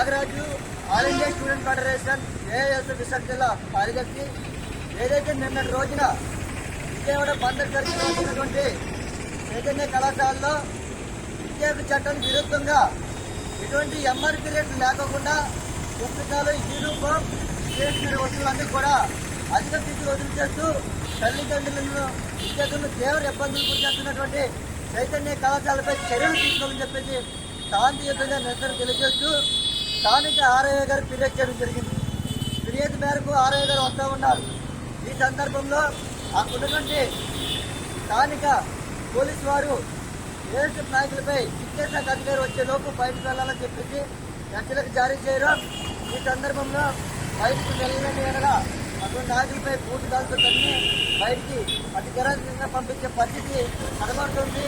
Nagaraju all India student federation AS Visakha జిల్లా కార్యదర్శి. ఏదైతే నిన్నటి రోజున విజయవాడ బందర్ సర్కిల్ వచ్చినటువంటి చైతన్య కళాశాలలో విద్యార్థి చట్టం విరుద్ధంగా ఎటువంటి ఎంఆర్పీ రేట్లు లేకుండా పుస్తకాలు, యూనిఫామ్, స్టేషనరీ వస్తువులన్నీ కూడా అధిక ఫీజులు వసూలు చేస్తూ తల్లిదండ్రులను, విద్యార్థులను తీవ్ర ఇబ్బందులు గురి చేస్తున్నటువంటి చైతన్య కళాశాలపై చర్యలు తీసుకోవాలని చెప్పేసి శాంతియుతంగా నిరసన తెలియజేస్తూ స్థానిక ఆర్ఐ గారు ఫిర్యాదు చేయడం జరిగింది. ఫిర్యాదు మేరకు ఆర్ఐ గారు వస్తూ ఉన్నారు. ఈ సందర్భంలో ఉన్నటువంటి స్థానిక పోలీసు వారు ఏఎస్ఎఫ్ నాయకులపై విద్యాశాఖ అధికారి వచ్చేలోపు బయటకు వెళ్లాలని చెప్పేసి హెచ్చరిక జారీ చేయడం. ఈ సందర్భంలో బయటకు వెళ్ళలేని ఎడల అటువంటి నాయకులపై పూర్తి దాడులతో తన్ని బయటికి అధికారికంగా పంపించే పరిస్థితి కనబడుతుంది.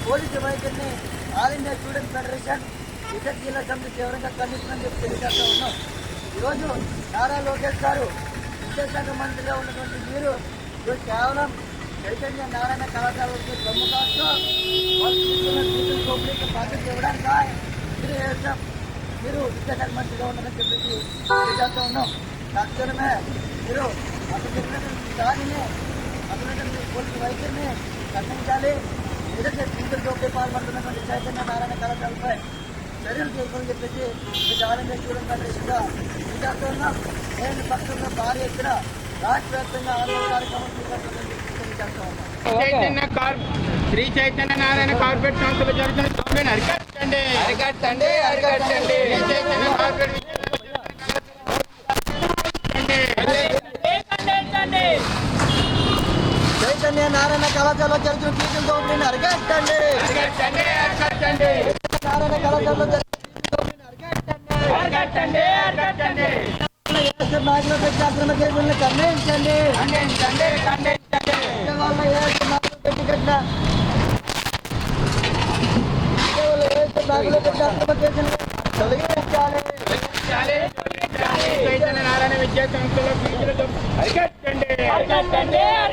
పోలీసు వైఖరిని all India student federation Visakha జిల్లా సమితి తీవ్రంగా ఖండిస్తుందని చెప్పి తెలియజేస్తూ ఉన్నాం. ఈరోజు నారా లోకేష్ గారు విద్యాశాఖ మంత్రిగా ఉన్నటువంటి మీరు ఈరోజు కేవలం చైతన్య నారాయణ కళాశాలకి జమ్ము కాస్తూ బాధ్యత ఇవ్వడానికి మీరు విద్యాశాఖ మంత్రిగా ఉన్నారని చెప్పేసి తెలియజేస్తూ ఉన్నాం. తక్షణమే మీరు అతను చెప్పినటువంటి దానిని, అతను పోలీసు వైద్యుని ఖండించాలి. ఏదైతే టీచర్ జోక్య పాల్పడుతున్నటువంటి చైతన్య నారాయణ కళాశాలపై చర్యలు తీసుకోవాలని చెప్పేసి ఆనంద స్టూడెంట్ ఫెడరేషన్గా తెలియజేస్తూ ఉన్నాం. నేను పక్షంలో భారీ ఎత్తున రాష్ట్ర వ్యాప్తంగా ఆందోళన కార్యక్రమం తెలియజేస్తూ ఉన్నాం. శ్రీ చైతన్య నారాయణ కార్పొరేట్ సంస్థలు జరుగుతున్న సమ్మెను అరికట్టండి. చైతన్య నారాయణ కళాశాలలో జరుగుతున్న టీచర్ దోపిడీని అరికట్టండి. నారాయణ కళాశాలలో నాయకుల అక్రమ కేసులను ఖండించండి. అక్రమ కేసులను తొలగించాలి. చైతన్య నారాయణ విద్యా సంస్థలో ఫీజులు అరికట్టండి.